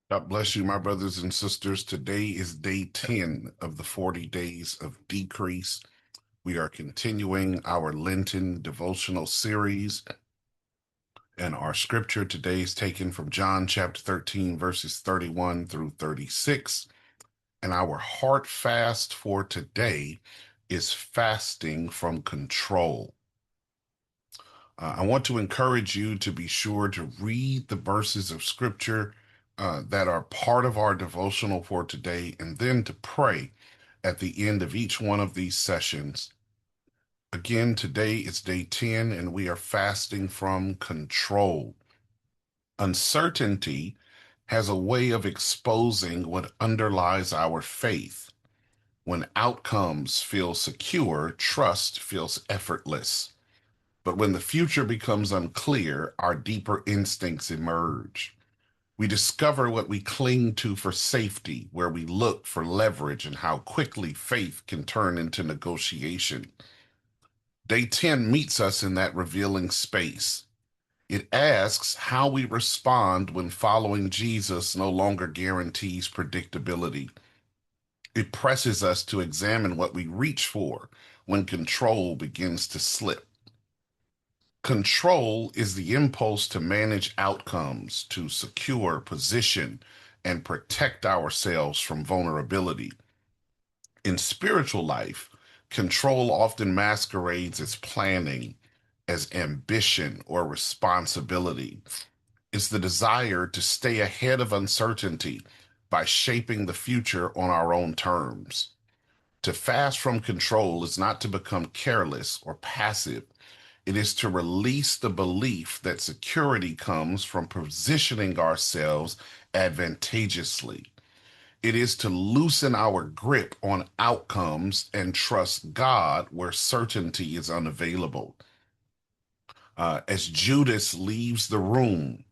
God bless you, my brothers and sisters. Today is day 10 of the 40 days of decrease. We are continuing our Lenten devotional series, and our scripture today is taken from John chapter 13, verses 31 through 36. And our heart fast for today is fasting from control. I want to encourage you to be sure to read the verses of scripture that are part of our devotional for today, and then to pray at the end of each one of these sessions. Again, today is day 10, and we are fasting from control. Uncertainty has a way of exposing what underlies our faith. When outcomes feel secure, trust feels effortless. But when the future becomes unclear, our deeper instincts emerge. We discover what we cling to for safety, where we look for leverage, and how quickly faith can turn into negotiation. Day 10 meets us in that revealing space. It asks how we respond when following Jesus no longer guarantees predictability. It presses us to examine what we reach for when control begins to slip. Control is the impulse to manage outcomes, to secure position, and protect ourselves from vulnerability. In spiritual life, control often masquerades as planning, as ambition, or responsibility. It's the desire to stay ahead of uncertainty by shaping the future on our own terms. To fast from control is not to become careless or passive. It is to release the belief that security comes from positioning ourselves advantageously. It is to loosen our grip on outcomes and trust God where certainty is unavailable. As Judas leaves the room,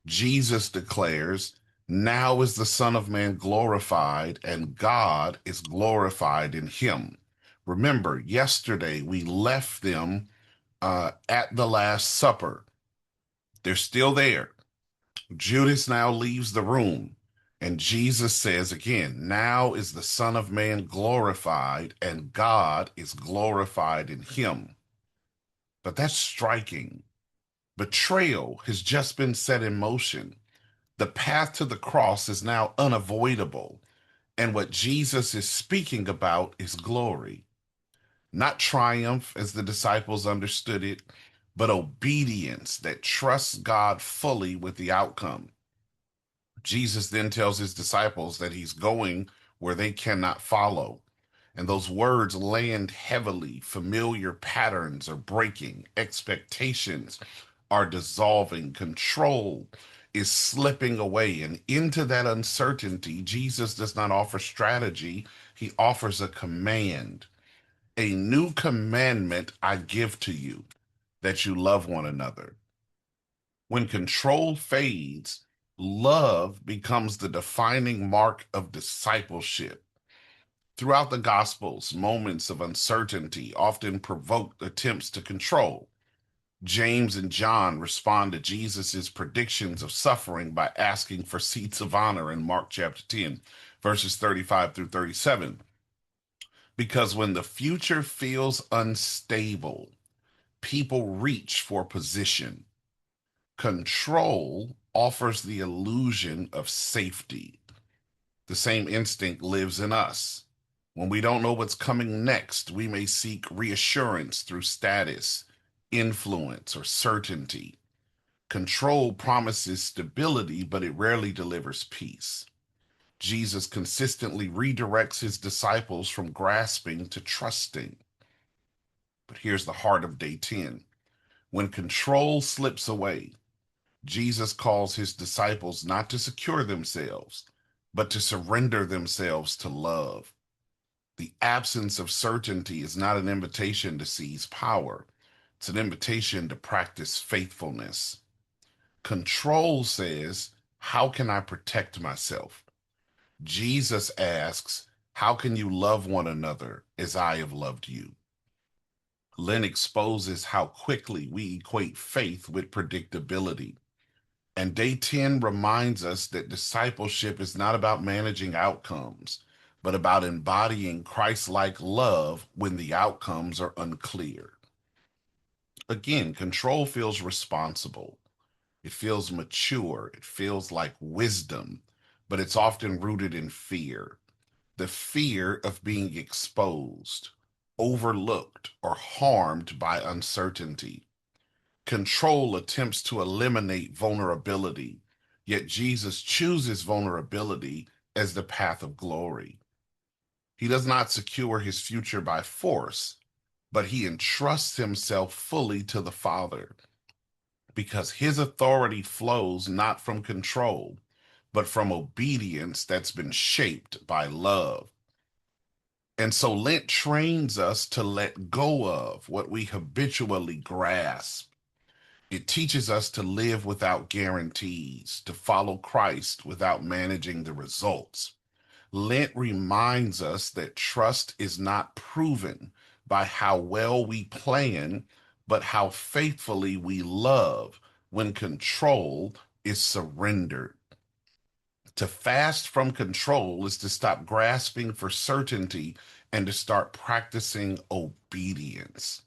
Jesus declares, "Now is the Son of Man glorified, and God is glorified in him." Remember, yesterday we left them at the Last Supper. They're still there. Judas now leaves the room, and Jesus says again, "Now is the Son of Man glorified, and God is glorified in him." But that's striking. Betrayal has just been set in motion. The path to the cross is now unavoidable, and what Jesus is speaking about is glory. Not triumph as the disciples understood it, but obedience that trusts God fully with the outcome. Jesus then tells his disciples that he's going where they cannot follow. And those words land heavily. Familiar patterns are breaking, expectations are dissolving, control is slipping away. And into that uncertainty, Jesus does not offer strategy, he offers a command. A new commandment I give to you, that you love one another. When control fades, love becomes the defining mark of discipleship. Throughout the Gospels, moments of uncertainty often provoke attempts to control. James and John respond to Jesus' predictions of suffering by asking for seats of honor in Mark chapter 10, verses 35 through 37. Because when the future feels unstable, people reach for position. Control offers the illusion of safety. The same instinct lives in us. When we don't know what's coming next, we may seek reassurance through status, influence, or certainty. Control promises stability, but it rarely delivers peace. Jesus consistently redirects his disciples from grasping to trusting. But here's the heart of day 10. When control slips away, Jesus calls his disciples not to secure themselves, but to surrender themselves to love. The absence of certainty is not an invitation to seize power. It's an invitation to practice faithfulness. Control says, how can I protect myself? Jesus asks, how can you love one another as I have loved you? Lynn exposes how quickly we equate faith with predictability. And day 10 reminds us that discipleship is not about managing outcomes, but about embodying Christ-like love when the outcomes are unclear. Again, control feels responsible. It feels mature. It feels like wisdom, but it's often rooted in fear. The fear of being exposed, overlooked, or harmed by uncertainty. Control attempts to eliminate vulnerability, yet Jesus chooses vulnerability as the path of glory. He does not secure his future by force, but he entrusts himself fully to the Father because his authority flows not from control, but from obedience that's been shaped by love. And so Lent trains us to let go of what we habitually grasp. It teaches us to live without guarantees, to follow Christ without managing the results. Lent reminds us that trust is not proven by how well we plan, but how faithfully we love when control is surrendered. To fast from control is to stop grasping for certainty and to start practicing obedience.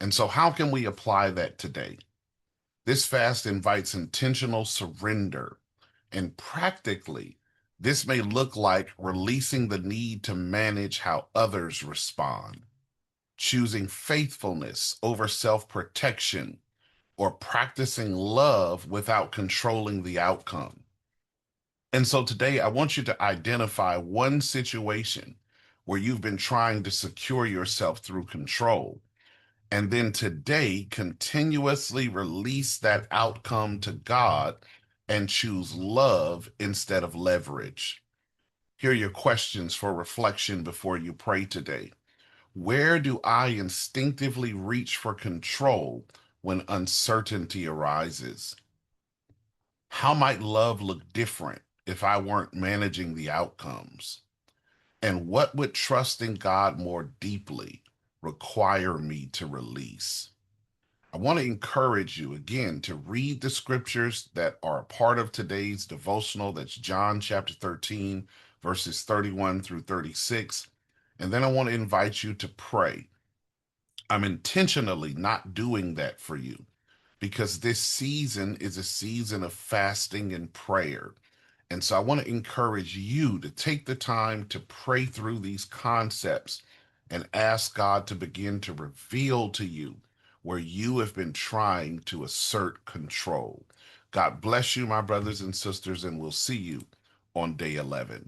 And so, how can we apply that today? This fast invites intentional surrender. And practically, this may look like releasing the need to manage how others respond, choosing faithfulness over self protection, or practicing love without controlling the outcome. And so today, I want you to identify one situation where you've been trying to secure yourself through control. And then today, continuously release that outcome to God and choose love instead of leverage. Here are your questions for reflection before you pray today. Where do I instinctively reach for control when uncertainty arises? How might love look different if I weren't managing the outcomes? And what would trusting God more deeply require me to release? I want to encourage you again to read the scriptures that are a part of today's devotional. That's John chapter 13, verses 31 through 36. And then I want to invite you to pray. I'm intentionally not doing that for you because this season is a season of fasting and prayer. And so I want to encourage you to take the time to pray through these concepts and ask God to begin to reveal to you where you have been trying to assert control. God bless you, my brothers and sisters, and we'll see you on day 11.